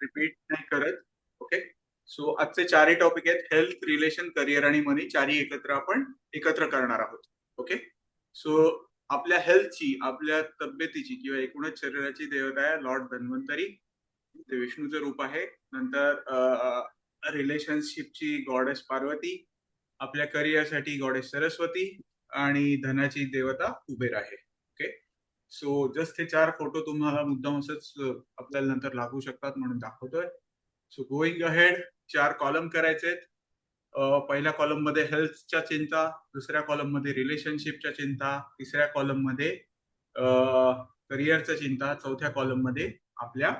Repeat नाही करत. Okay. So आजचे चारही टॉपिक आहेत, हेल्थ, रिलेशन, करिअर आणि मनी. चारही एकत्र करणार आहोत. ओके. सो आपल्या हेल्थची, आपल्या तब्येतीची किंवा एकूणच शरीराची देवता आहे लॉर्ड धन्वंतरी, ते विष्णूचं रूप आहे. नंतर रिलेशनशिपची गॉडेस पार्वती, आपल्या करिअरसाठी गॉडेस सरस्वती आणि धनाची देवता कुबेर आहे. ओके. सो जस्ट हे 4 फोटो तुम्हाला मुद्दाम असंच आपल्याला नंतर लागू शकतात म्हणून दाखवतोय. सो गोइंग अहेड, 4 कॉलम करायचे. पहिल्या कॉलम मध्ये हेल्थच्या चिंता, दुसऱ्या कॉलम मध्ये रिलेशनशिपच्या चिंता, तिसऱ्या कॉलम मध्ये करिअरच्या चिंता, चौथ्या कॉलम मध्ये आपल्या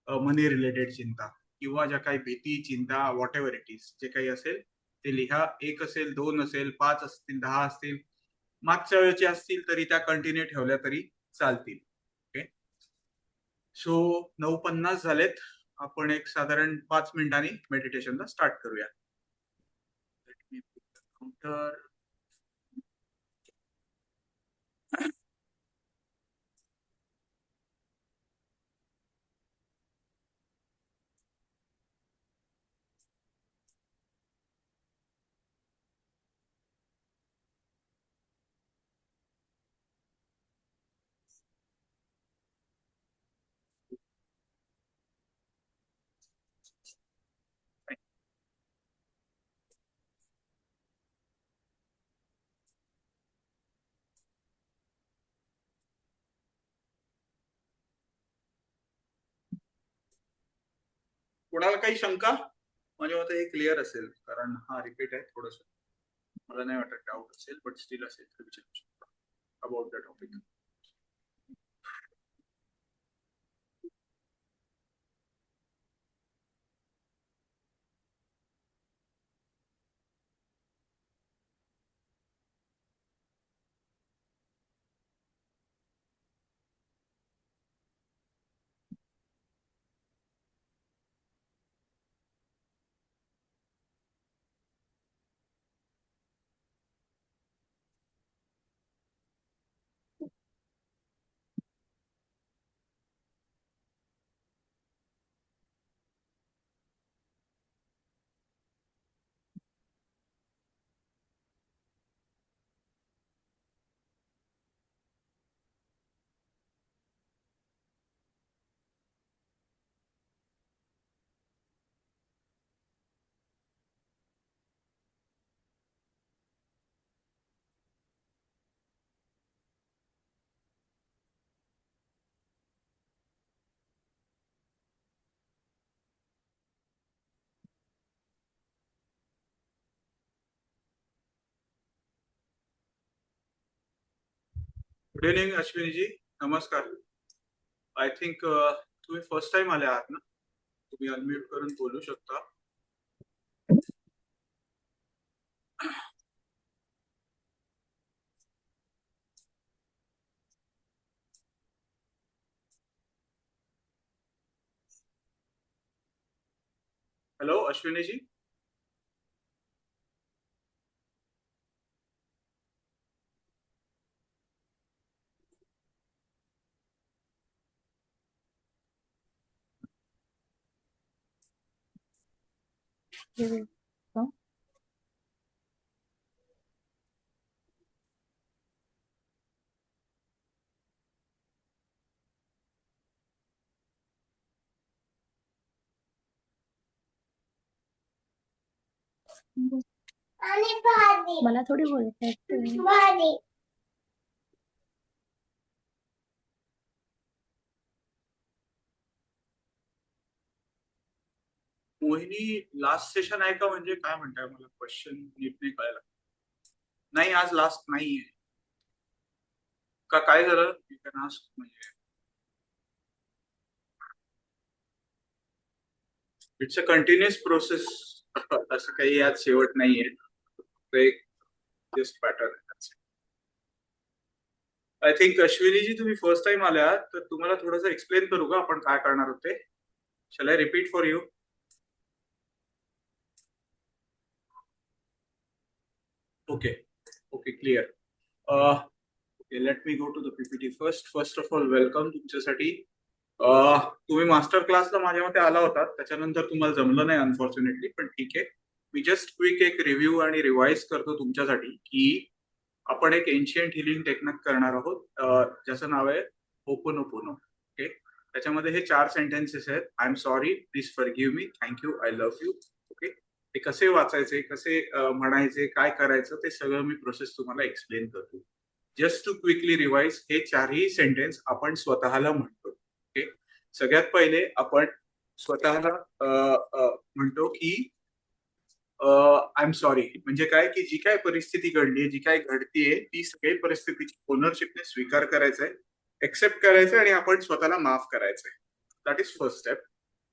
मनी रिलेटेड चिंता किंवा ज्या काही भीती, चिंता, व्हॉट एव्हर इट इज, जे काही असेल ते लिहा. 1 असेल, 2 असेल, 5 असतील, 10 असतील, मागच्या वेळेचे असतील तरी त्या कंटिन्यू ठेवल्या तरी चालतील. ओके. सो 9:50 झालेत. आपण एक साधारण 5 मिनिटांनी मेडिटेशनला स्टार्ट करूया. काउंटर. कोणाला काही शंका? माझ्या मते हे क्लिअर असेल, कारण हा रिपीट आहे थोडस. मला नाही वाटत डाऊट असेल, बट स्टील असेल तर विचारू शकता about the topic. Good evening Ashwiniji, नमस्कार. आय थिंक तुम्ही फर्स्ट टाइम आले आहात ना? तुम्ही अनम्यूट करून बोलू शकता. हॅलो अश्विनीजी. मला थोडी बोलताय. मोहिनी, लास्ट सेशन आहे का? म्हणजे काय म्हणताय, मला क्वेश्चन नीट नाही कळायला. नाही, आज लास्ट नाहीये का? काय झालं? You can ask. म्हणजे इट्स अ कंटिन्युअस प्रोसेस. असं काही आज शेवट नाहीये. एक just pattern. I think Ashwini ji तुम्ही फर्स्ट टाइम आल्या आहात, तर तुम्हाला थोडंसं एक्सप्लेन करू का आपण काय करणार होते? Shall I repeat for you? Okay okay, clear. Okay, let me go to the PPT first. First of all welcome तुमच्यासाठी. तुम्ही मास्टर क्लासला माझ्या मते आला होता, त्याच्यानंतर तुम्हाला जमलं नाही अनफॉर्च्युनेटली, पण ठीक आहे. मी जस्ट क्विक एक रिव्ह्यू आणि रिवाइज करतो तुमच्यासाठी की आपण एक एन्शियंट हिलिंग टेक्निक करणार आहोत, ज्याचं नाव आहे ओपोनोपोनो. ओके, त्याच्यामध्ये हे 4 सेंटेन्सेस आहेत. I am sorry, please forgive me, thank you, I love you. Okay, ते कसे वाचायचे, कसे म्हणायचे, काय करायचं, ते सगळं मी प्रोसेस तुम्हाला एक्सप्लेन करतो. जस्ट टू क्विकली रिवाइज, हे चारही सेंटेन्स आपण स्वतःला म्हणतो. ओके, सगळ्यात पहिले आपण स्वतःला म्हणतो की आय एम सॉरी. म्हणजे काय की जी काय परिस्थिती घडली, जी काय घडतीये, ती सगळी परिस्थितीची ओनरशिपने स्वीकार करायचंय, एक्सेप्ट करायचंय आणि आपण स्वतःला माफ करायचंय. That is first step.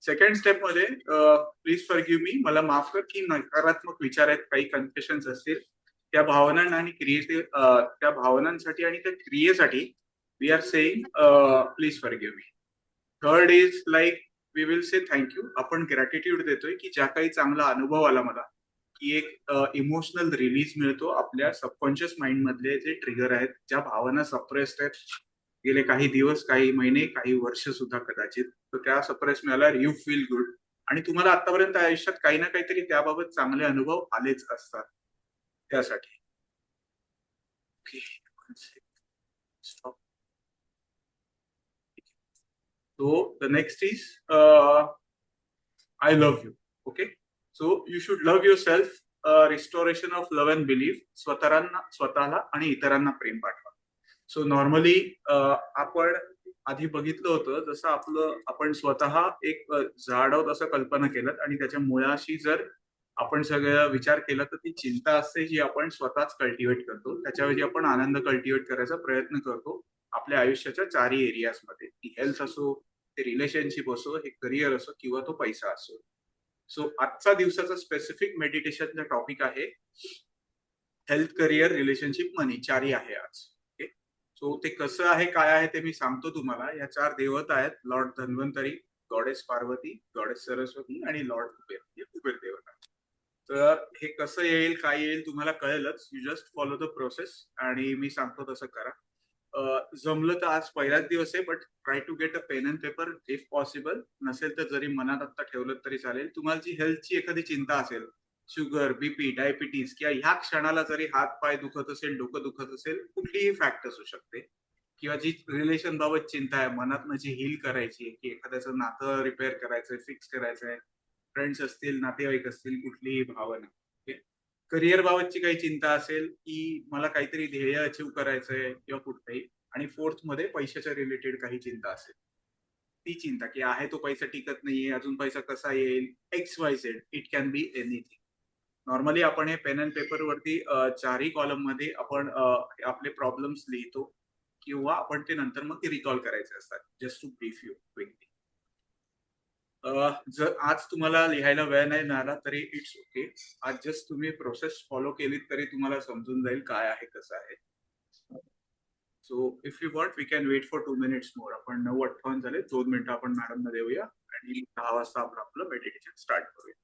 Second step मध्ये प्लीज फॉरगिव्ह मी, मला माफ कर की नकारात्मक विचार आहेत, काही कन्फेशन्स असतील, त्या भावनांना आणि त्या भावनांसाठी आणि त्या क्रियेसाठी we are saying please forgive me. Third is like we will say thank you. आपण ग्रॅटिट्यूड देतोय की ज्या काही चांगला अनुभव आला मला, की एक इमोशनल रिलीज मिळतो आपल्या सबकॉन्शियस माइंड मधले जे ट्रिगर आहेत, ज्या भावना सप्रेस्ड आहेत गेले काही दिवस, काही महिने, काही वर्ष सुद्धा कदाचित, तर त्या सप्रेस मिळाल्यावर यू फील गुड. आणि तुम्हाला आतापर्यंत आयुष्यात काही ना काहीतरी त्याबाबत चांगले अनुभव आलेच असतात त्यासाठी. Okay, stop. So the next is I love you. Okay, so you should love your self. Restoration of love and believe. स्वतःला आणि इतरांना प्रेम पाठवा. सो नॉर्मली आपण आधी बघितलं होतं, जसं आपण स्वतः एक झाड आहोत असं कल्पना केलं आणि त्याच्या मुळाशी जर आपण सगळं विचार केला, तर ती चिंता असते जी आपण स्वतःच कल्टिवेट करतो. त्याच्याऐवजी आपण आनंद कल्टिवेट करायचा प्रयत्न करतो आपल्या आयुष्याच्या चारही एरियाजमध्ये. ती हेल्थ असो, ते रिलेशनशिप असो, हे करिअर असो किंवा तो पैसा असो. सो आजचा दिवसाचा स्पेसिफिक मेडिटेशनचा टॉपिक आहे हेल्थ, करिअर, रिलेशनशिप, मनी. चारही आहे आज. ओके, सो ते कसं आहे, काय आहे ते मी सांगतो तुम्हाला. या 4 देवता आहेत: Lord Dhanvantari, goddess Parvati, goddess Saraswati आणि लॉर्ड कुबेर, म्हणजे कुबेर देवता. तर हे कसं येईल, काय येईल तुम्हाला कळेलच. You just follow the process आणि मी सांगतो तसं करा. जमलं तर आज पहिलाच दिवस आहे, but try to get a pen and paper if possible. नसेल तर जरी मनात आता ठेवलं तरी चालेल. तुम्हाला जी हेल्थची एखादी चिंता असेल, शुगर, बीपी, डायबिटीज, किंवा ह्या क्षणाला जरी हात पाय दुखत असेल, डोकं दुखत असेल, कुठलीही फॅक्ट असू शकते, किंवा जी रिलेशन बाबत चिंता आहे, मनात जी हील करायची आहे, की एखाद्याचं नातं रिपेअर करायचंय, फिक्स करायचंय, फ्रेंड्स असतील, नातेवाईक असतील, कुठलीही भावना, करिअर बाबतची काही चिंता असेल, की मला काहीतरी ध्येय अचीव करायचंय किंवा कुठलंही, आणि फोर्थ मध्ये पैशाच्या रिलेटेड काही चिंता असेल, ती चिंता की आहे तो पैसा टिकत नाहीये, अजून पैसा कसा येईल, x Y Z, it can be anything. Normally आपण हे पेन अँड पेपर वरती चारही कॉलम मध्ये आपण आपले प्रॉब्लेम्स लिहितो, किंवा आपण ते नंतर मग रिकॉल करायचे असतात. Just to brief you quickly. जर आज तुम्हाला लिहायला वेळ नाही मिळाला तरी इट्स ओके. आज जस्ट तुम्ही प्रोसेस फॉलो केली तरी तुम्हाला समजून जाईल काय आहे, कसं आहे. So if you want we can wait for 2 minutes more. आपण 9:58 झाले, 2 मिनिटं आपण मॅडमना देऊया आणि 10 वाजता आपण आपलं मेडिटेशन स्टार्ट करूया.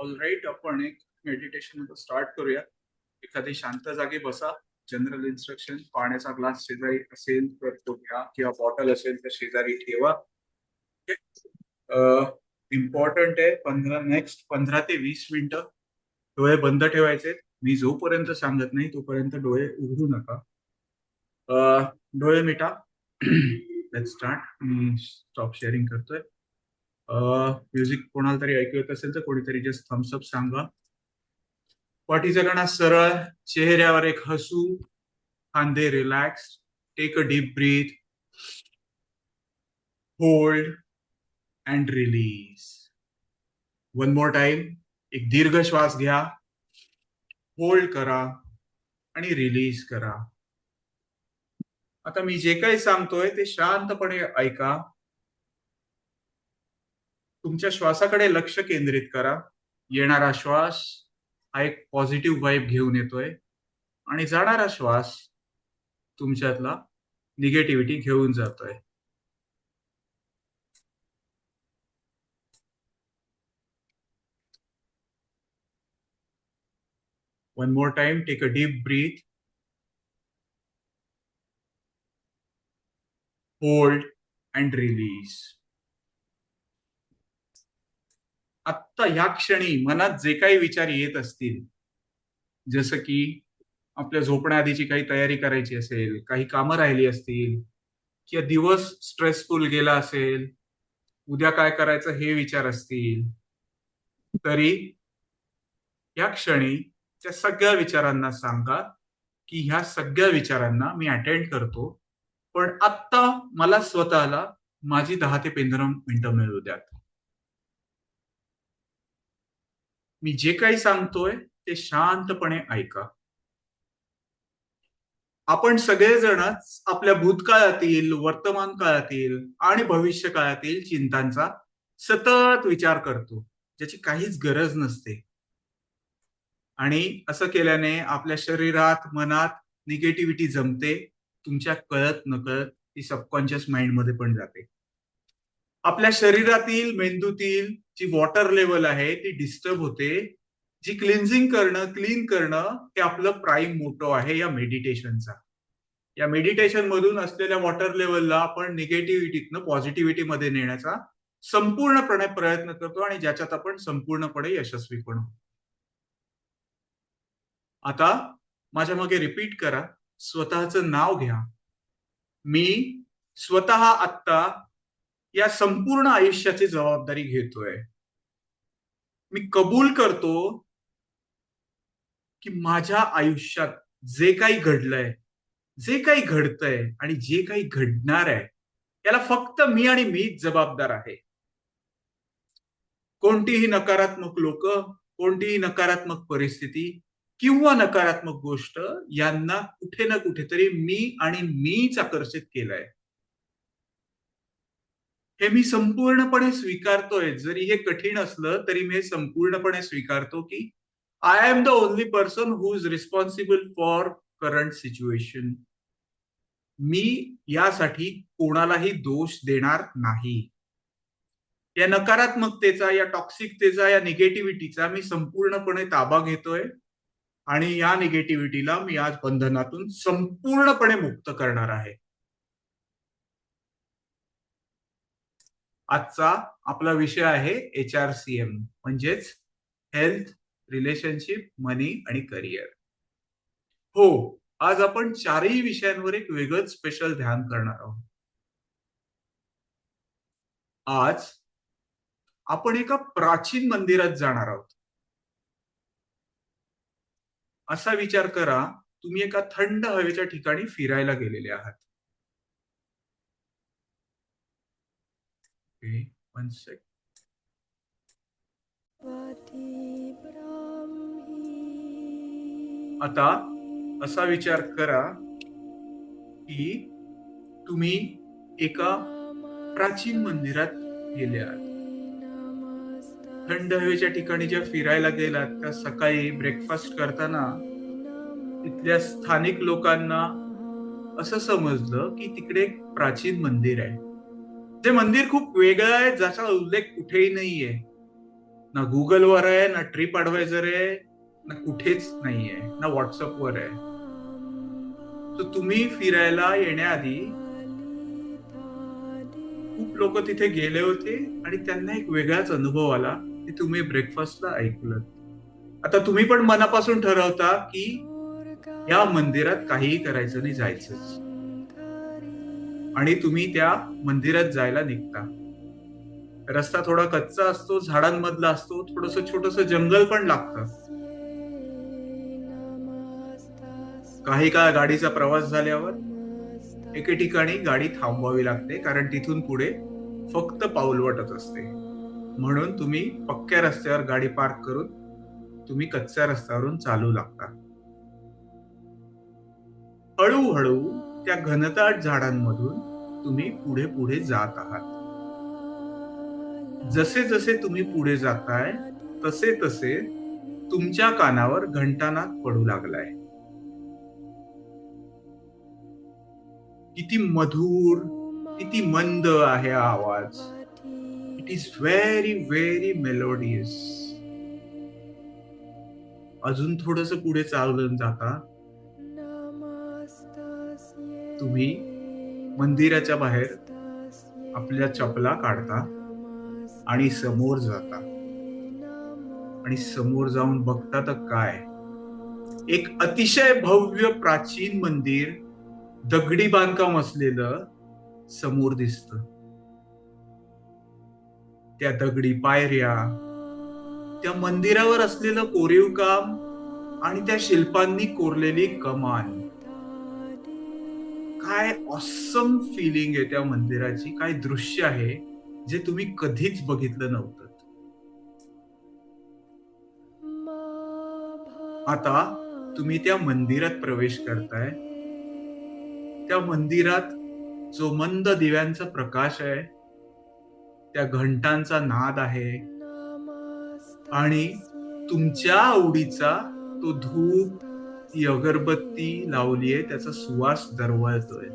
ऑलराईट, आपण एक मेडिटेशन स्टार्ट करूया. एखादी शांत जागी बसा. जनरल इन्स्ट्रक्शन, पाण्याचा ग्लास शेजारी असेल तर तो घ्या, किंवा बॉटल असेल तर शेजारी ठेवा. इम्पॉर्टंट आहे, नेक्स्ट 15 ते 20 मिनिटं डोळे बंद ठेवायचे. मी जोपर्यंत सांगत नाही तोपर्यंत डोळे उघडू नका. डोळे मिटा. Let's start. मी स्टॉप शेअरिंग करतोय. म्युझिक कोणाला तरी ऐकू येत असेल तर कोणीतरी जस्ट थम्सअप सांगा. पाठी जगांना सरळ, चेहऱ्यावर एक हसू, खांदे relax. Take a deep breath, hold and release. One more time. एक दीर्घ श्वास घ्या, होल्ड करा आणि रिलीज करा. आता मी जे काही सांगतोय ते शांतपणे ऐका. तुमच्या श्वासाकडे लक्ष केंद्रित करा. येणारा श्वास हा एक पॉझिटिव्ह वाईब घेऊन येतोय आणि जाणारा श्वास तुमच्यातला निगेटिव्हिटी घेऊन जातोय. One more time. Take a deep breath, hold and release. आत्ता ह्या क्षणी मनात जे काही विचार येत असतील, जसं की आपल्या झोपण्याआधीची काही तयारी करायची असेल, काही कामं राहिली असतील, किंवा दिवस स्ट्रेसफुल गेला असेल, उद्या काय करायचं हे विचार असतील, तरी या क्षणी त्या सगळ्या विचारांना सांगा की ह्या सगळ्या विचारांना मी अटेंड करतो, पण आत्ता मला स्वतःला माझी 10 ते 15 मिनिटं मिळू द्यात. मी जे काही सांगतोय ते शांतपणे ऐका. आपण सगळेजणच आपल्या भूतकाळातील, वर्तमान काळातील आणि भविष्य काळातील चिंतांचा सतत विचार करतो, ज्याची काहीच गरज नसते. आणि असं केल्याने आपल्या शरीरात, मनात निगेटिव्हिटी जमते. तुमच्या कळत नकळत ती सबकॉन्शियस माइंड मध्ये पण जाते. आपल्या शरीरातील, मेंदूतील जी वॉटर लेवल आहे ती डिस्टर्ब होते. जी क्लिन्झिंग करणं, क्लीन करणं हे आपलं प्राईम मोटो आहे या मेडिटेशनचा. या मेडिटेशन मधून असलेल्या वॉटर लेवलला आपण निगेटिव्हिटीतनं पॉझिटिव्हिटी मध्ये नेण्याचा संपूर्णपणे प्रयत्न करतो आणि ज्याच्यात आपण संपूर्णपणे यशस्वी पण होतो. आता माझ्या मागे रिपीट करा. स्वतःचं नाव घ्या. मी स्वतः आत्ता या संपूर्ण आयुष्याची जबाबदारी घेतोय. मी कबूल करतो की माझ्या आयुष्यात जे काही घडलंय, जे काही घडतंय आणि जे काही घडणार आहे, याला फक्त मी आणि मीच जबाबदार आहे. कोणतीही नकारात्मक लोक, कोणतीही नकारात्मक परिस्थिती किंवा नकारात्मक गोष्ट यांना कुठे ना कुठेतरी मी आणि मीच आकर्षित केलंय. हे मी संपूर्णपणे स्वीकारतोय. जरी हे कठीण असलं तरी मी हे संपूर्णपणे स्वीकारतो की I am the only person who is responsible for current situation. मी यासाठी कोणालाही दोष देणार नाही. या नकारात्मकतेचा, या टॉक्सिकतेचा, या निगेटिव्हिटीचा मी संपूर्णपणे ताबा घेतोय आणि या निगेटिव्हिटीला मी आज बंधनातून संपूर्णपणे मुक्त करणार आहे. आजचा आपला विषय आहे HRCM, म्हणजेच हेल्थ, रिलेशनशिप, मनी आणि करिअर. हो, आज आपण चारही विषयांवर एक वेगळंच स्पेशल ध्यान करणार आहोत. आज आपण एका प्राचीन मंदिरात जाणार आहोत. असा विचार करा, तुम्ही एका थंड हवेच्या ठिकाणी फिरायला गेलेले आहात. One second. आता असा विचार करा की तुम्ही एका प्राचीन मंदिरात गेले आहात. थंड हवेच्या ठिकाणी ज्या फिरायला गेलात त्या सकाळी ब्रेकफास्ट करताना तिथल्या स्थानिक लोकांना असं समजलं की तिकडे एक प्राचीन मंदिर आहे. ते मंदिर खूप वेगळं आहे, ज्याचा उल्लेख कुठेही नाहीये. ना गुगलवर आहे, ना ट्रिप ॲडवायझर आहे, ना कुठेच नाहीये, ना व्हॉट्सअपवर आहे. तर तुम्ही फिरायला येण्याआधी खूप लोक तिथे गेले होते आणि त्यांना एक वेगळाच अनुभव आला की तुम्ही ब्रेकफास्टला ऐकलं. आता तुम्ही पण मनापासून ठरवता की या मंदिरात काहीही करायचं नाही, जायचंच. आणि तुम्ही त्या मंदिरात जायला निघता. रस्ता थोडा कच्चा असतो, झाडांमधला असतो, थोडस छोटस जंगल पण लागतं. काही काळ गाडीचा प्रवास झाल्यावर एके ठिकाणी गाडी थांबवावी लागते, कारण तिथून पुढे फक्त पाऊलवाटच असते. म्हणून तुम्ही पक्क्या रस्त्यावर गाडी पार्क करून तुम्ही कच्च्या रस्त्यावरून चालू लागता. हळूहळू त्या घनदाट झाडांमधून तुम्ही पुढे पुढे जात आहात. जसे जसे तुम्ही पुढे जाताय तसे तसे तुमच्या कानावर घंटानाद पडू लागलाय. किती मधुर, किती मंद आहे हा आवाज. It is very very melodious. अजून थोडस पुढे चालून जाता तुम्ही मंदिराच्या बाहेर आपल्या चपला काढता आणि समोर जाता. आणि समोर जाऊन बघता तर काय, एक अतिशय भव्य प्राचीन मंदिर, दगडी बांधकाम असलेलं समोर दिसतं. त्या दगडी पायऱ्या, त्या मंदिरावर असलेलं कोरीव काम आणि त्या शिल्पांनी कोरलेली कमान, काय ऑसम फिलिंग आहे त्या मंदिराची. काय दृश्य आहे जे तुम्ही कधीच बघितलं नव्हतं. आता तुम्ही त्या मंदिरात प्रवेश करताय. त्या मंदिरात जो मंद दिव्यांचा प्रकाश आहे, त्या घंटांचा नाद आहे आणि तुमच्या आवडीचा तो धूप, ती अगरबत्ती लावलीये, त्याचा सुवास दरवळतोय.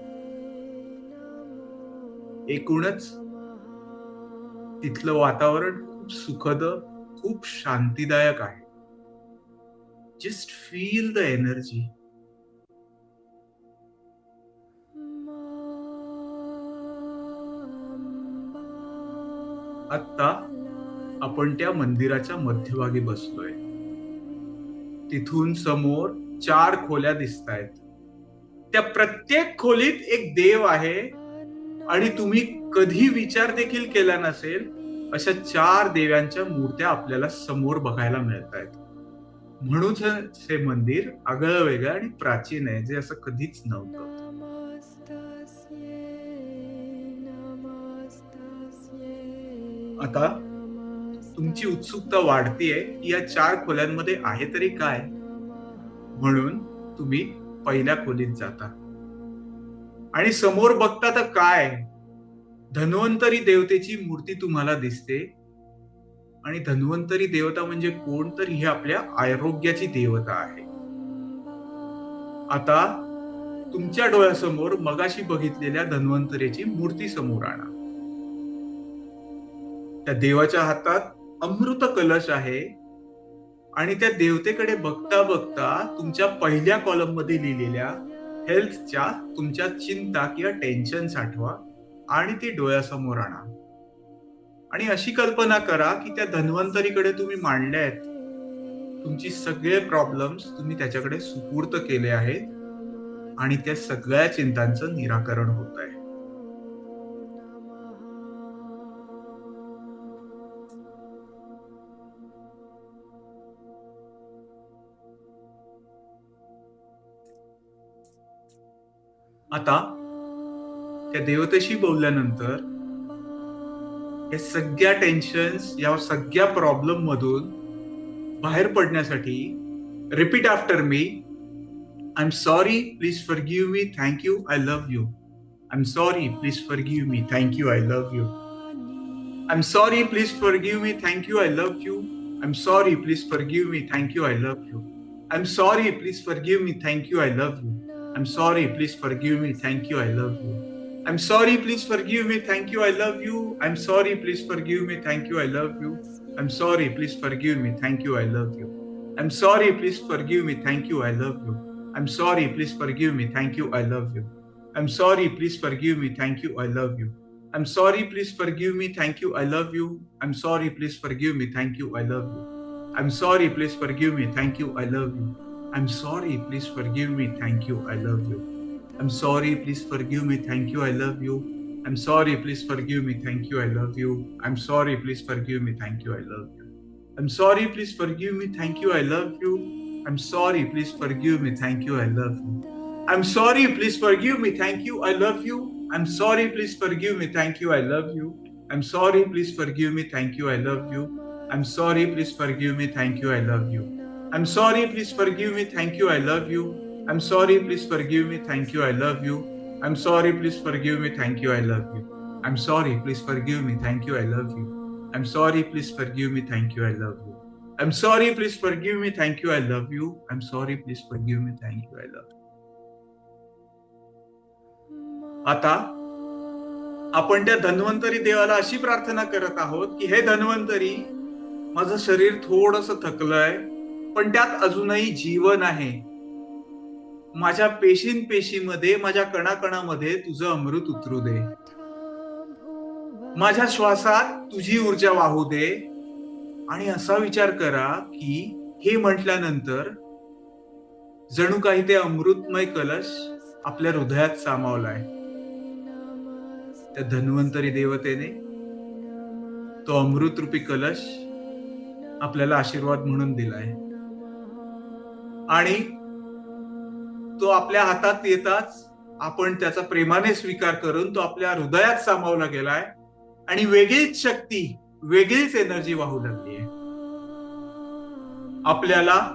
एकूणच तिथलं वातावरण खूप सुखद, खूप शांतीदायक आहे. Just feel the energy. आता आपण त्या मंदिराच्या मध्यभागी बसलोय. तिथून समोर 4 खोल्या दिसतायत. त्या प्रत्येक खोलीत एक देव आहे आणि तुम्ही कधी विचार देखील केला नसेल अशा 4 देवांच्या मूर्त्या आपल्याला समोर बघायला मिळत आहेत. म्हणूनच हे मंदिर आगळं वेगळं आणि प्राचीन आहे, जे असं कधीच नव्हतं. आता तुमची उत्सुकता वाढतीये की या 4 खोल्यांमध्ये आहे तरी काय. म्हणून तुम्ही पहिल्या खोलीत जाता आणि समोर बघता तर काय, धन्वंतरी देवतेची मूर्ती तुम्हाला दिसते. आणि धन्वंतरी देवता म्हणजे कोण, तर ही आपल्या आरोग्याची देवता आहे. आता तुमच्या डोळ्यासमोर मगाशी बघितलेल्या धन्वंतरीची मूर्ती समोर आणा. त्या देवाच्या हातात अमृत कलश आहे आणि त्या देवतेकडे बघता बघता तुमच्या पहिल्या कॉलम मध्ये लिहिलेल्या हेल्थच्या तुमच्या चिंता किंवा टेन्शन आठवा आणि ती डोळ्यासमोर आणा. आणि अशी कल्पना करा की त्या धन्वंतरीकडे तुम्ही मांडल्या आहेत. तुमची सगळे प्रॉब्लेम्स तुम्ही त्याच्याकडे सुपूर्त केले आहेत आणि त्या सगळ्या चिंतांचं निराकरण होत आहे. आता त्या देवतेशी बोलल्यानंतर या सगळ्या टेन्शन्स, या सगळ्या प्रॉब्लेम मधून बाहेर पडण्यासाठी repeat after me. I am sorry, please forgive me, thank you, I love you. I am sorry, please forgive me, thank you, I love you. I am sorry, please forgive me, thank you, I love you. I am sorry, please forgive me, thank you, I love you. I am sorry, please forgive me, thank you, I love you. I'm sorry, please forgive me, thank you, I love you. I'm sorry, please forgive me, thank you, I love you. I'm sorry, please forgive me, thank you, I love you. I'm sorry, please forgive me. Thank you, I love you. I'm sorry, please forgive me. Thank you, I love you. I'm sorry, please forgive me. Thank you, I love you. I'm sorry, please forgive me. Thank you, I love you. I'm sorry, please forgive me. Thank you, I love you. I'm sorry, please forgive me. Thank you, I love you. I'm sorry, please forgive me. Thank you, I love you. I'm sorry, please forgive me. Thank you, I love you. I'm sorry, please forgive me. Thank you, I love you. I'm sorry, please forgive me. Thank you, I love you. I'm sorry, please forgive me. Thank you, I love you. I'm sorry, please forgive me. Thank you, I love you. I'm sorry, please forgive me. Thank you, I love you. I'm sorry, please forgive me. Thank you, I love you. I'm sorry, please forgive me. Thank you, I love you. I'm sorry, please forgive me. Thank you, I love you. I'm sorry, please forgive me. Thank you, I love you. I'm sorry, please forgive me. Thank you, I love you. I'm sorry, please forgive me. Thank you, I love you. I'm sorry, please forgive me. Thank you, I love you. I'm sorry, please forgive me. Thank you, I love you. I'm sorry, please forgive me. Thank you, I love you. I'm sorry, please forgive me. Thank you, I love you. I'm sorry, please forgive me. Thank you, I love you. आता आपण त्या धन्वंतरी देवाला अशी प्रार्थना करत आहोत की हे धन्वंतरी, माझं शरीर थोडंसं थकलंय, पण त्यात अजूनही जीवन आहे. माझ्या पेशींपेशीमध्ये, माझ्या कणाकणामध्ये तुझं अमृत उतरू दे. माझ्या श्वासात तुझी ऊर्जा वाहू दे. आणि असा विचार करा की हे म्हटल्यानंतर जणू काही ते अमृतमय कलश आपल्या हृदयात सामावलाय. त्या धन्वंतरी देवतेने तो अमृतरूपी कलश आपल्याला आशीर्वाद म्हणून दिलाय. आणि तो आपल्या हातात येताच आपण त्याचा प्रेमाने स्वीकार करून तो आपल्या हृदयात सामावला गेलाय आणि वेगळीच शक्ती, वेगळीच एनर्जी वाहू लागली आहे. आपल्याला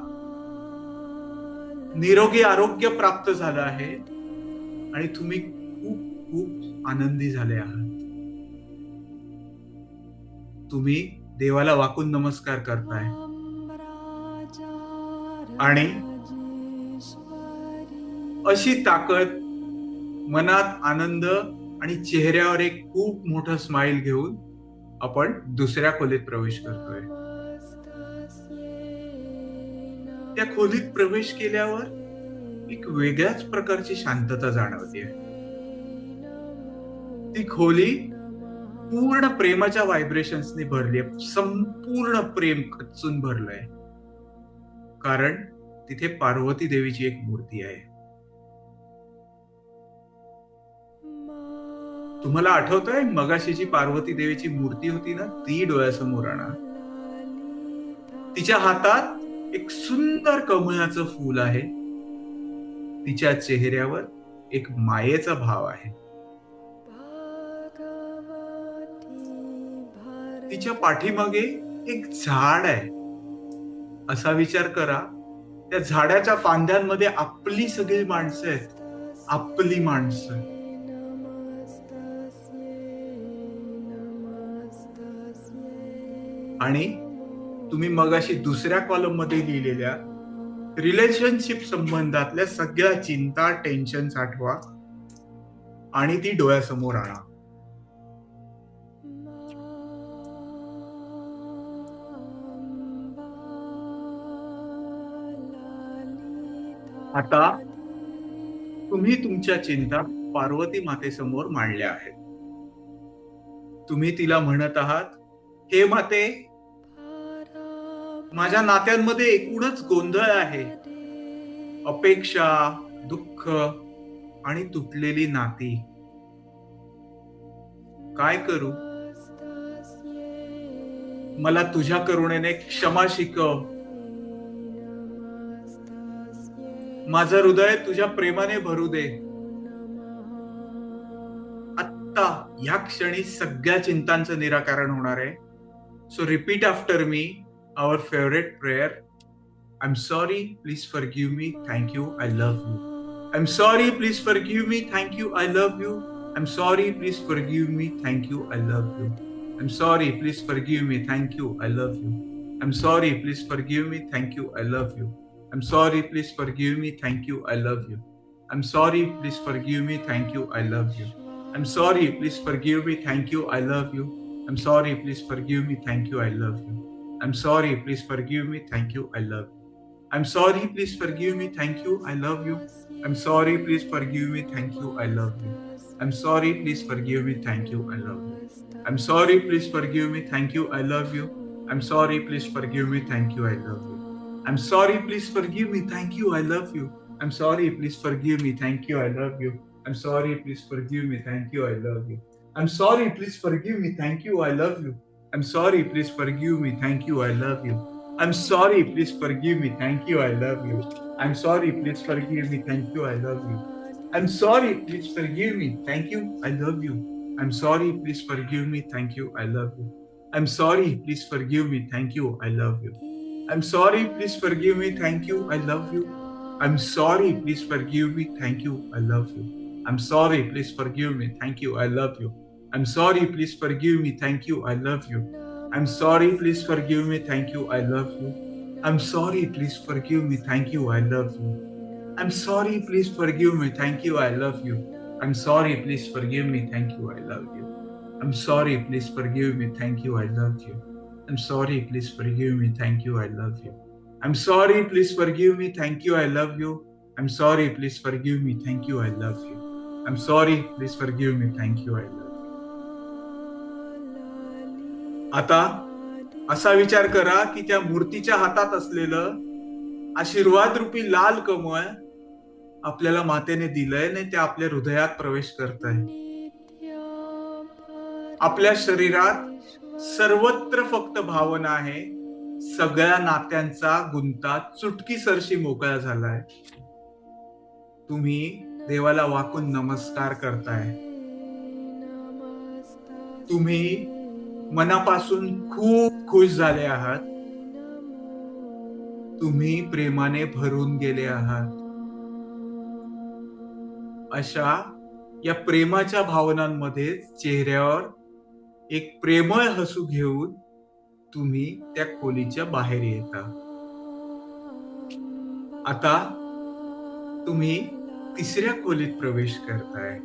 निरोगी आरोग्य प्राप्त झालं आहे आणि तुम्ही खूप खूप आनंदी झाले आहात. तुम्ही देवाला वाकून नमस्कार करताय आणि अशी ताकद, मनात आनंद आणि चेहऱ्यावर एक खूप मोठं स्माइल घेऊन आपण दुसऱ्या खोलीत प्रवेश करतोय. त्या खोलीत प्रवेश केल्यावर एक वेगळ्याच प्रकारची शांतता जाणवते. ती खोली पूर्ण प्रेमाच्या व्हायब्रेशन्सनी भरली आहे. संपूर्ण प्रेम खच्चून भरलंय. कारण तिथे पार्वती देवीची एक मूर्ती आहे. तुम्हाला आठवतंय मगाशी जी पार्वती देवीची मूर्ती होती ना, ती डोळ्यासमोर आणा. तिच्या हातात एक सुंदर कमळाचं फूल आहे. तिच्या चेहऱ्यावर एक मायेचा भाव आहे. तिच्या पाठीमागे एक झाड आहे. असा विचार करा, त्या झाडाच्या फांद्यांमध्ये आपली सगळी माणसं आहेत. आपली माणसं. आणि तुम्ही मगाशी दुसऱ्या कॉलम मध्ये लिहिलेल्या रिलेशनशिप संबंधातल्या सगळ्या चिंता, टेन्शन आठवा आणि ती डोळ्यासमोर आणा. आता तुम्ही तुमच्या चिंता पार्वती मातेसमोर मांडल्या आहेत. तुम्ही तिला म्हणत आहात, हे माते, माझ्या नात्यांमध्ये एकूणच गोंधळ आहे. अपेक्षा, दुःख आणि तुटलेली नाती. काय करू? मला तुझ्या करुणेने क्षमा शिकव. माझं हृदय तुझ्या प्रेमाने भरू दे. आत्ता या क्षणी सगळ्या चिंतांचं निराकरण होणार आहे. So repeat after me our favorite prayer. I'm sorry, please forgive me. Thank you, I love you. I'm sorry, please forgive me. Thank you, I love you. I'm sorry, please forgive me. Thank you, I love you. I'm sorry, please forgive me. Thank you, I love you. I'm sorry, please forgive me. Thank you, I love you. I'm sorry, please forgive me. Thank you, I love you. I'm sorry, please forgive me. Thank you, I love you. I'm sorry, please forgive me. Thank you, I love you. I'm sorry, please forgive me. Thank you, I love you. I'm sorry, please forgive me, thank you, I love you. I'm sorry, please forgive me, thank you, I love you. I'm sorry, please forgive me, thank you, I love you. I'm sorry, please forgive me, thank you, I love you. I'm sorry, please forgive me, thank you, I love you. I'm sorry, please forgive me, thank you, I love you. I'm sorry, please forgive me, thank you, I love you. I'm sorry, please forgive me, thank you, I love you. I'm sorry, please forgive me, thank you, I love you. I'm sorry, please forgive me, thank you, I love you. I'm sorry, please forgive me, thank you, I love you. I'm sorry, please forgive me, thank you, I love you. I'm sorry, please forgive me, thank you, I love you. I'm sorry, please forgive me, thank you, I love you. I'm sorry, please forgive me, thank you, I love you. I'm sorry, please forgive me, thank you, I love you. I'm sorry, please forgive me, thank you, I love you. I'm sorry, please forgive me, thank you, I love you. I'm sorry, please forgive me, thank you, I love you. I'm sorry, please forgive me, thank you, I love you. I'm sorry, please forgive me, thank you, I love you. I'm sorry, please forgive me, thank you, I love you. I'm sorry, please forgive me, thank you, I love you. I'm sorry, please forgive me, thank you, I love you. I'm sorry, please forgive me, thank you, I love you. I'm sorry, please forgive me, thank you, I love you. I'm sorry, please forgive me, thank you, I love you. I'm sorry, please forgive me, thank you, I love you. I'm sorry, please forgive me, thank you, I love you. आता असा विचार करा की त्या मूर्तीच्या हातात असलेलं आशीर्वाद रूपी लाल कमळ आपल्याला मातेने दिलंय नाही ते आपल्या हृदयात प्रवेश करत आहे. आपल्या शरीरात सर्वत्र फक्त भावना आहे. सगळ्या नात्यांचा गुंता चुटकीसरशी मोकळा झालाय. तुम्ही देवाला वाकून नमस्कार करताय. तुम्ही मनापासून खूप खुश झाले आहात. तुम्ही प्रेमाने भरून गेले आहात. अशा या प्रेमाच्या भावनांमध्ये चेहऱ्यावर एक प्रेमळ हसू घेऊन तुम्ही त्या खोलीच्या बाहेर येता. आता तुम्ही तिसऱ्या खोलीत प्रवेश करताय.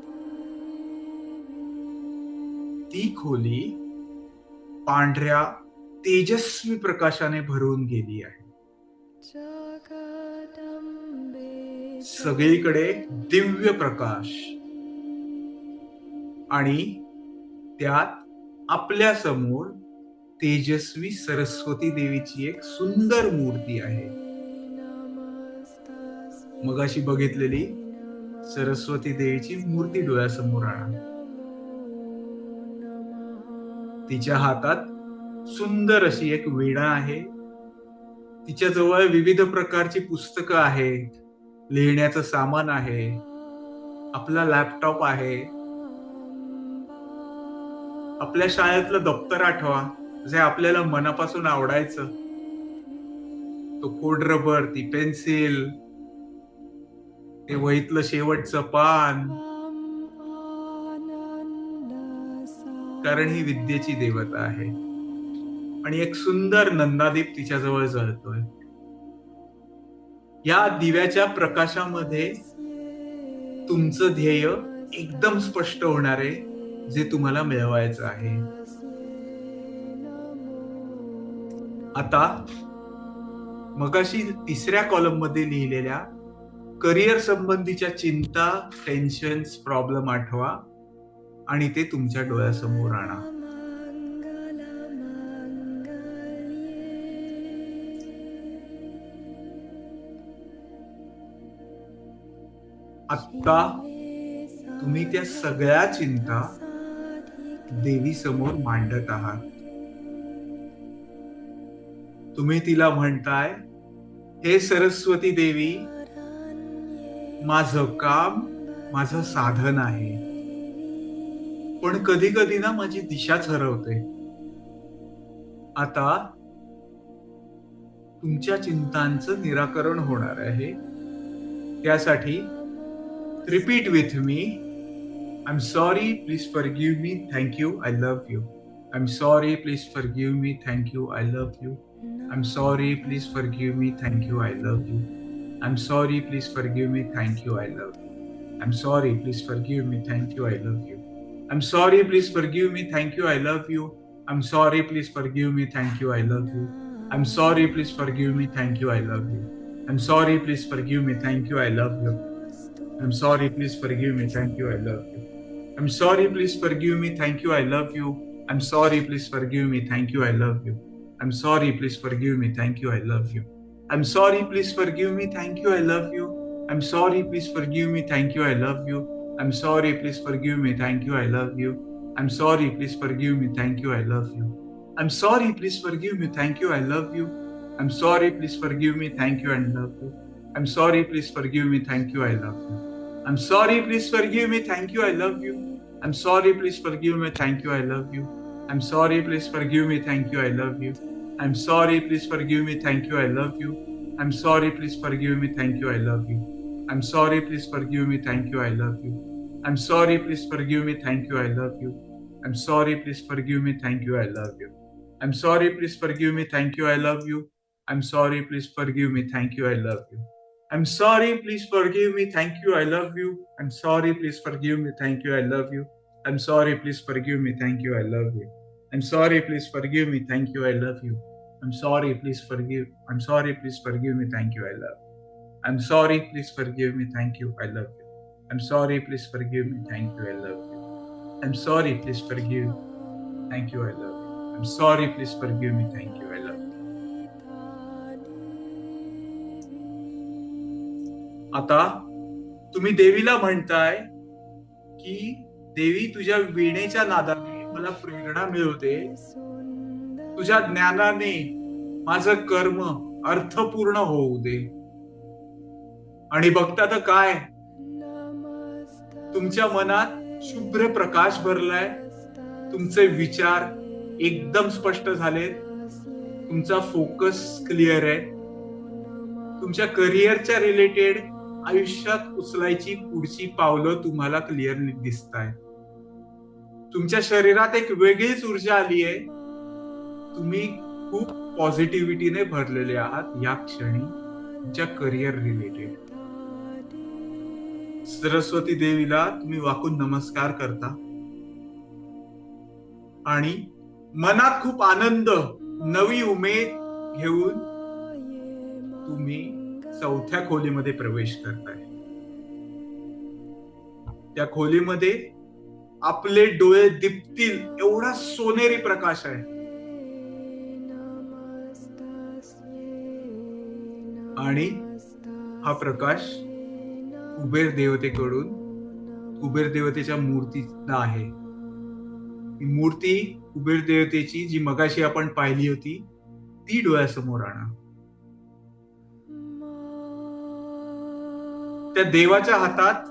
ती खोली पांढऱ्या तेजस्वी प्रकाशाने भरून गेली आहे. सगळीकडे दिव्य प्रकाश आणि त्यात आपल्या समोर तेजस्वी सरस्वती देवीची एक सुंदर मूर्ती आहे. मगाशी बघितलेली सरस्वती देवीची मूर्ती डोळ्यासमोर आणा. तिच्या हातात सुंदर अशी एक वीणा आहे. तिच्या जवळ विविध प्रकारची पुस्तकं आहेत. लिहिण्याचं सामान आहे. आपला लॅपटॉप आहे. आपल्या शाळेतलं दप्तर आठवा जे आपल्याला मनापासून आवडायचं. तो खोड रबर, ती पेन्सिल, ते वहीतलं शेवटचं पान, कारण ही विद्येची देवता आहे. आणि एक सुंदर नंदादीप तिच्याजवळ जळतोय. या दिव्याच्या प्रकाशामध्ये तुमचं ध्येय एकदम स्पष्ट होणार आहे, जे तुम्हाला मिळवायचं आहे. आता मगाशी तिसऱ्या कॉलम मध्ये लिहिलेल्या करिअर संबंधीच्या चिंता, टेन्शन्स, प्रॉब्लेम आठवा आणि ते तुमच्या डोळ्यासमोर आणा. आता तुम्ही त्या सगळ्या चिंता देवी समोर मांडत आहात. तुम्ही तिला म्हणताय, हे सरस्वती देवी, माझं काम माझं साधन आहे, पण कधी कधी ना माझी दिशाच हरवते. आता तुमच्या चिंतांचं निराकरण होणार आहे. त्यासाठी repeat with me. I am sorry, please forgive me, thank you, I love you. I am sorry, please forgive me, thank you, I love you. I am sorry, please forgive me, thank you, I love you. I am sorry, please forgive me, thank you, I love you. I am sorry, please forgive me, thank you, I love you. I'm sorry, please forgive me, thank you, I love you. I'm sorry, please forgive me, thank you, I love you. I'm sorry, please forgive me, thank you, I love you. I'm sorry, please forgive me, thank you, I love you. I'm sorry, please forgive me, thank you, I love you. I'm sorry, please forgive me, thank you, I love you. I'm sorry, please forgive me, thank you, I love you. I'm sorry, please forgive me, thank you, I love you. I'm sorry, please forgive me, thank you, I love you. I'm sorry, please forgive me, thank you, I love you. I'm sorry, please forgive me, thank you, I love you. I'm sorry, please forgive me, thank you, I love you. I'm sorry, please forgive me, thank you, I love you. I'm sorry, please forgive me, thank you, I love you. I'm sorry, please forgive me, thank you, I love you. I'm sorry, please forgive me, thank you, I love you. I'm sorry, please forgive me, thank you, I love you. I'm sorry, please forgive me, thank you, I love you. I'm sorry, please forgive me, thank you, I love you. I'm sorry, please forgive me, thank you, I love you. I'm sorry, please forgive me, thank you, I love you. I'm sorry, please forgive me, thank you, I love you. I'm sorry, please forgive me, thank you, I love you. I'm sorry, please forgive me, thank you, I love you. I'm sorry, please forgive me, thank you, I love you. I'm sorry, please forgive me, thank you, I love you. I'm sorry, please forgive me, thank you, I love you. I'm sorry, please forgive me, thank you, I love you. I'm sorry, please forgive me, thank you, I love you. I'm sorry, please forgive. I'm sorry, please forgive me, thank you, I love you. I'm sorry, please forgive me, thank you, I love you. I'm sorry, please forgive me, thank you, I love you. I'm sorry, please forgive. Thank you, I love you. I'm sorry, please forgive me, thank you, I love you. आता तुम्ही देवीला म्हणताय की देवी, तुझ्या वीणेच्या नादाने मला प्रेरणा मिळवते, तुझ्या ज्ञानाने माझं कर्म अर्थपूर्ण होऊ दे. आणि बघता तर काय, तुमच्या मनात शुभ्र प्रकाश भरलाय, तुमचे विचार एकदम स्पष्ट झालेत, तुमचा फोकस क्लिअर आहे, तुमच्या करिअरच्या रिलेटेड आयुष्यात उचलायची पुढची पावलं तुम्हाला क्लिअरली दिसत आहेत. तुमच्या शरीरात एक वेगळीच ऊर्जा आली आहे. तुम्ही खूप पॉझिटिव्हिटीने भरलेले आहात या क्षणी तुमच्या करिअर रिलेटेड. सरस्वती देवीला तुम्ही वाकून नमस्कार करता आणि मनात खूप आनंद, नवी उमेद घेऊन तुम्ही चौथ्या खोलीमध्ये प्रवेश करताय. त्या खोलीमध्ये आपले डोळे दिपतील एवढा सोनेरी प्रकाश आहे. आणि हा प्रकाश कुबेर देवतेकडून, कुबेर देवतेच्या मूर्तीला आहे. ही मूर्ती कुबेर देवतेची जी मगाशी आपण पाहिली होती ती डोळ्यासमोर आणा. त्या देवाच्या हातात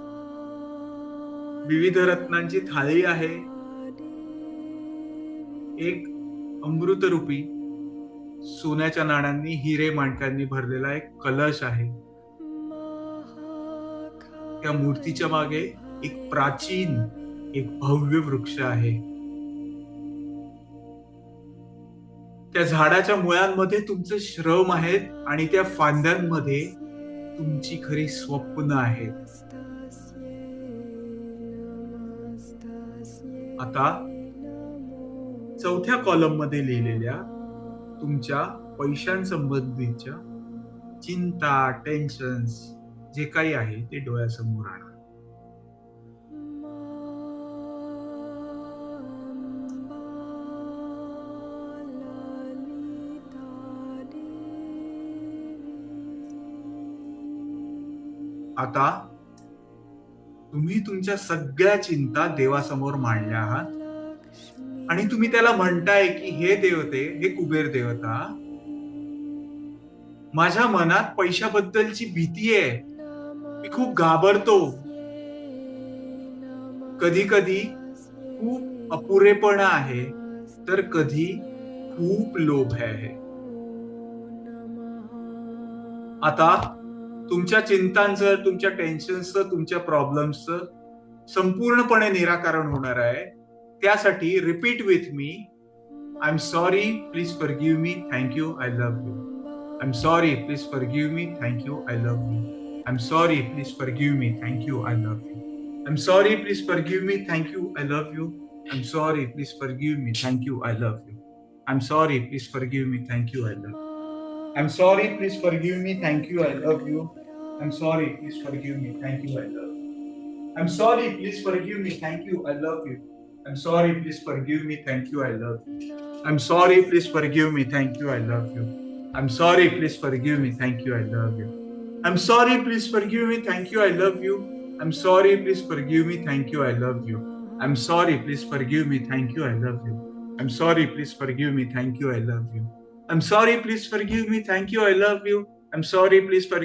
विविध रत्नांची थाळी आहे. एक अमृतरूपी सोन्याच्या नाण्यांनी, हिरे माणकांनी भरलेला एक कलश आहे. त्या मूर्तीच्या मागे एक प्राचीन, एक भव्य वृक्ष आहे. त्या झाडाच्या मुळांमध्ये तुमचे श्रम आहेत आणि त्या फांद्यांमध्ये तुमची खरी स्वप्न आहेत. आता चौथ्या कॉलम मध्ये लिहिलेल्या तुमच्या पैशांसंबंधीच्या चिंता, टेन्शन्स जे काही आहे ते डोळ्यासमोर आणा. आता तुम्ही तुमच्या सगळ्या चिंता देवासमोर मांडल्या आहात आणि तुम्ही त्याला म्हणताय की हे देवते, हे कुबेर देवता, माझ्या मनात पैशाबद्दलची भीती आहे. मी खूप घाबरतो. कधी कधी खूप अपुरेपणा आहे, तर कधी खूप लोभ आहे. आता तुमच्या चिंतांचं, तुमच्या टेन्शनचं, तुमच्या प्रॉब्लेम्सचं संपूर्णपणे निराकरण होणार आहे. त्यासाठी repeat with me, I am sorry, please forgive me, thank you, I love you. I am sorry, please forgive me, thank you, I love you. I am sorry, please forgive me, thank you, I love you. I am sorry, please forgive me, thank you, I love you. I am sorry, please forgive me, thank you, I love you. I'm sorry, please forgive me, thank you, I love you. I'm sorry, please forgive me, thank you, I love you. I'm sorry, please forgive me, thank you, I love you. I'm sorry, please forgive me, thank you, I love you. I'm sorry, please forgive me, thank you, I love you. I'm sorry, please forgive me, thank you, I love you. I'm sorry, please forgive me, thank you, I love you. I'm sorry, please forgive me, thank you, I love you. I'm sorry, please forgive me, thank you, I love you. I'm sorry, please forgive me, thank you, I love you. I'm sorry, please forgive me, thank you, I love you. I'm sorry, please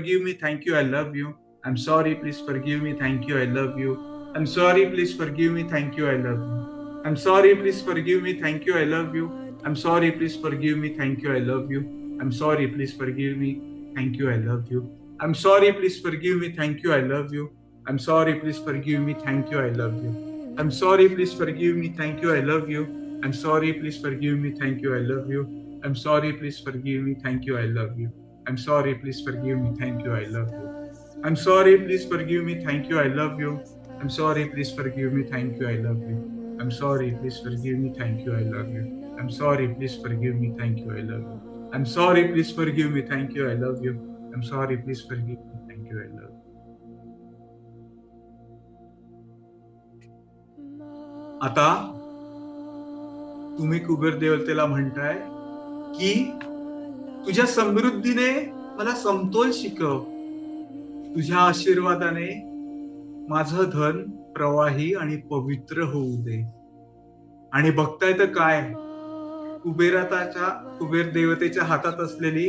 forgive me, thank you, I love you. I'm sorry, please forgive me, thank you, I love you. I'm sorry, please forgive me, thank you, I love you. I'm sorry, please forgive me, thank you, I love you. I'm sorry, please forgive me, thank you, I love you. I'm sorry, please forgive me, thank you, I love you. I'm sorry, please forgive me, thank you, I love you. I'm sorry, please forgive me, thank you, I love you. I'm sorry, please forgive me, thank you, I love you. I'm sorry, please forgive me, thank you, I love you. I'm sorry, please forgive me, thank you, I love you. I'm sorry, please forgive me, thank you, I love you. I'm sorry, please forgive me, thank you, I love you. I'm sorry, please forgive me, thank you, I love you. I'm sorry, please forgive me, thank you, I love you. I'm sorry, please forgive me, thank you, I love you. I'm sorry, please forgive me, thank you, I love you. I'm sorry, please forgive me, thank you, I love you. I'm sorry, please forgive me, thank you, I love you. आता तुम्ही कुबेर देवतेला म्हणताय की तुझ्या समृद्धीने मला समतोल शिकव, तुझ्या आशीर्वादाने माझं धन प्रवाही आणि पवित्र होऊ दे. आणि बघताय तर काय, कुबेर देवतेच्या हातात असलेली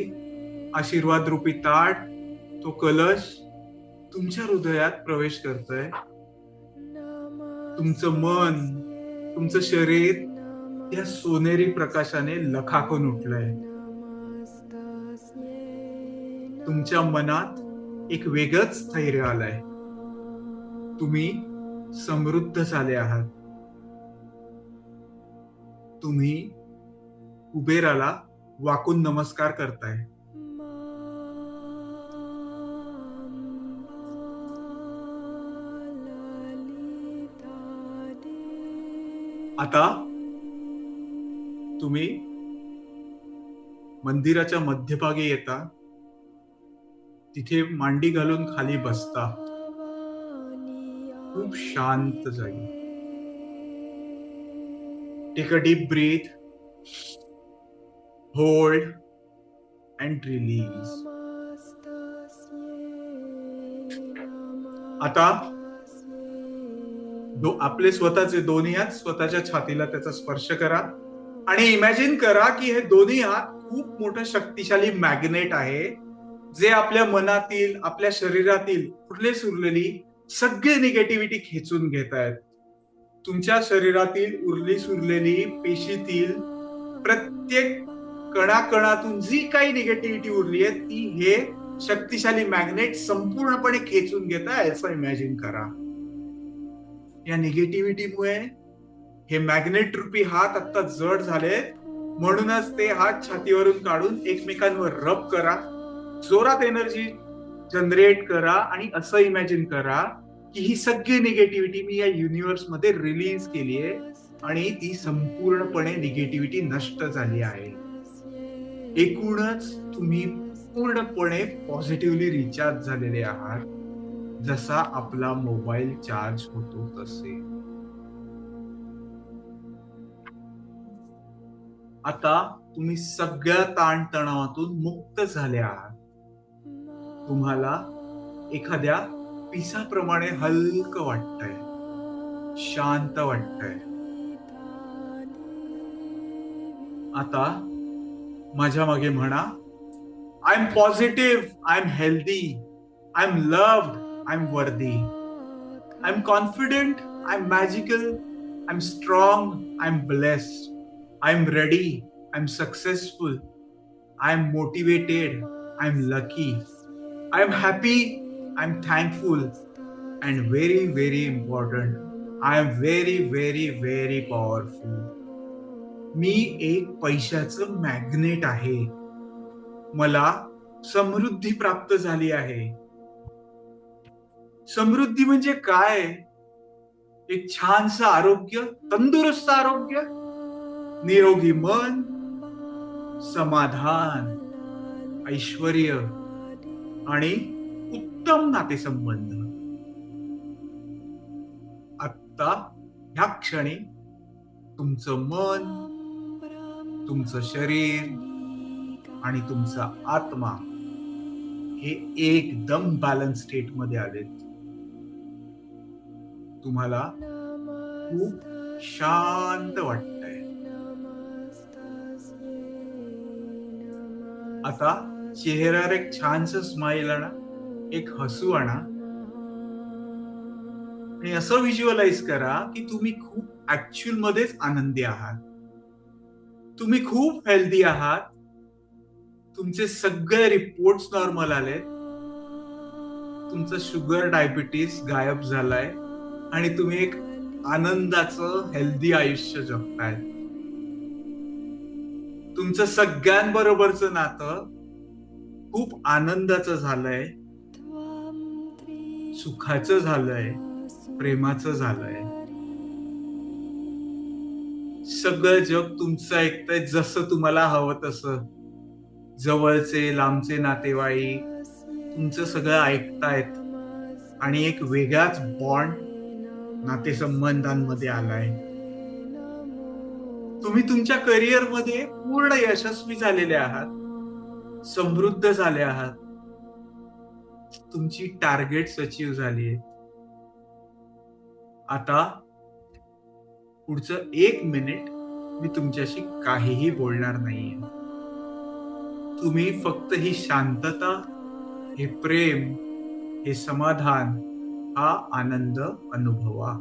आशीर्वाद रूपी ताट, तो कलश तुमच्या हृदयात प्रवेश करतोय. तुमचं मन, तुमचं शरीर या सोनेरी प्रकाशाने लखाकून उठलंय. तुमच्या मनात एक वेगळंच स्थैर्य आलंय. तुम्ही समृद्ध झाले आहात. तुम्ही कुबेराला वाकून नमस्कार करताय. आता तुम्ही मंदिराच्या मध्यभागी येता, तिथे मांडी घालून खाली बसता. खूप शांत जागी. Take a deep breath, hold and release. आता आपले स्वतःचे दोन्ही हात स्वतःच्या छातीला त्याचा स्पर्श करा आणि इमॅजिन करा की हे दोन्ही हात खूप मोठं शक्तिशाली मॅग्नेट आहे, जे आपल्या मनातील, आपल्या शरीरातील उरलेली सगळी निगेटिव्हिटी खेचून घेत आहेत. तुमच्या शरीरातील सुरलेली पेशीतील प्रत्येक कणाकणातून जी काही निगेटिव्हिटी उरली आहे, ती हे शक्तिशाली मॅग्नेट संपूर्णपणे खेचून घेत आहे असं इमॅजिन करा. या निगेटिव्हिटीमुळे हे मॅग्नेट रूपी हात आता जड झाले, म्हणूनच ते हात छातीवरून काढून एकमेकांवर रब करा. जोरात एनर्जी जनरेट करा आणि असं इमॅजिन करा की ही सगळी निगेटिव्हिटी मी या युनिव्हर्स मध्ये रिलीज केली आहे आणि ती संपूर्णपणे निगेटिव्हिटी नष्ट झाली आहे. एकूणच तुम्ही पूर्णपणे पॉझिटिव्हली रिचार्ज झालेले आहात, जसा आपला मोबाईल चार्ज होतो तसे. आता तुम्ही सगळ्या ताणतणावातून मुक्त झाले आहात. तुम्हाला एखाद्या पिसाप्रमाणे हलकं वाटतंय, शांत वाटतंय. आता माझ्या मागे म्हणा, I am positive, I am healthy, I am loved, I am worthy, I am confident, I am magical, I am strong, I am blessed, I am ready, I am successful, I am motivated, I am lucky, I am happy, I am thankful, and very very important, I am very very very powerful. मी एक पैशाचं magnet आहे. मला समृद्धी प्राप्त झाली आहे. समृद्धी म्हणजे काय? एक छानसं आरोग्य, तंदुरुस्त आरोग्य, निरोगी मन, समाधान, ऐश्वर्य आणि उत्तम नातेसंबंध आत्ता ह्या क्षणी तुमचं मन, तुमचं शरीर आणि तुमचा आत्मा हे एकदम बॅलन्स स्टेट मध्ये आलेत. तुम्हाला खूप शांत वाटतंय. आता चेहऱ्यावर एक छानस स्माइल आणा, एक हसू आणा आणि असं व्हिज्युअलाइज करा की तुम्ही खूप ऍक्च्युअल मध्येच आनंदी आहात. तुम्ही खूप हेल्दी आहात. तुमचे सगळे रिपोर्ट्स नॉर्मल आलेत. तुमचं शुगर, डायबिटीस गायब झालाय आणि तुम्ही एक आनंदाचं हेल्दी आयुष्य जगताय. तुमचं सगळ्यांबरोबरचं नातं खूप आनंदाचं झालंय, सुखाचं झालंय, प्रेमाचं झालंय. सगळं जग तुमचं ऐकतंय जसं तुम्हाला हवं तसं. जवळचे लांबचे नातेवाईक तुमचं सगळं ऐकतायत आणि एक वेगळाच बॉन्ड नातेसंबंधांमध्ये आलाय. तुम्ही तुमच्या करिअरमध्ये पूर्ण यशस्वी झालेले आहात, समृद्ध झाले आहात. तुमची टार्गेट्स अचीव्ह झाली आहेत. आता पुढचं 1 मिनिट मी तुमच्याशी काहीही बोलणार नाहीये. तुम्ही फक्त ही शांतता, हे प्रेम, हे समाधान, हा आनंद अनुभवा.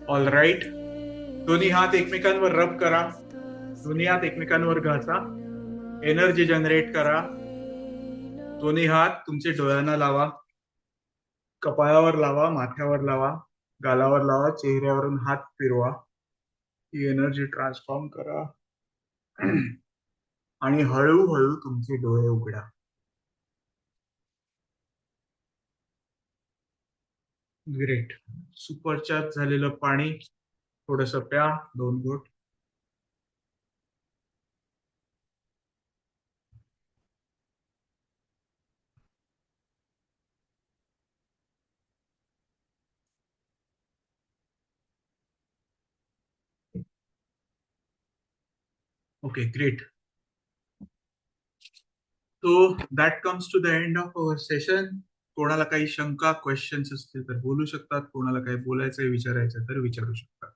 All right. दोन्ही हात एकमेकांवर रब करा. दोन्ही हात एकमेकांवर घासा. एनर्जी जनरेट करा. दोन्ही हात तुमचे डोळ्यांना लावा, कपाळावर लावा, माथ्यावर लावा, गालावर लावा, चेहऱ्यावरून हात फिरवा. ही एनर्जी ट्रान्सफॉर्म करा आणि हळूहळू तुमचे डोळे उघडा. ग्रेट. सुपरचार्ज झालेलं पाणी थोडस प्या, 2 घोट. Okay, great. So that comes to the end of our session. कोणाला काही शंका, क्वेश्चन्स असतील तर बोलू शकतात. कोणाला काही बोलायचं, विचारायचं तर विचारू शकतात.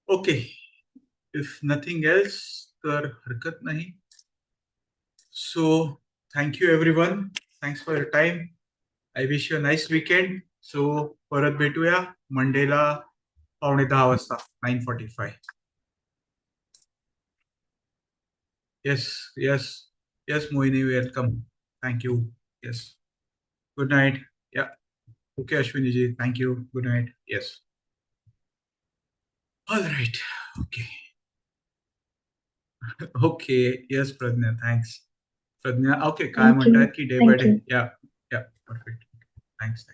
ओके, इफ नथिंग एल्स तर हरकत नाही. So thank you everyone. Thanks for your time. I wish you a nice weekend. So परत भेटूया मंडेला 9:15 वाजता, 9:45. Yes yes yes Mohini, welcome. Thank you. Yes, good night. Yeah, okay Ashwiniji, thank you. Good night. Yes, all right. Okay okay. Yes Pragya, thanks. Pragya, okay, काय Thank you. म्हणतात की day by Thank day. you. Yeah या, perfect. Thanks.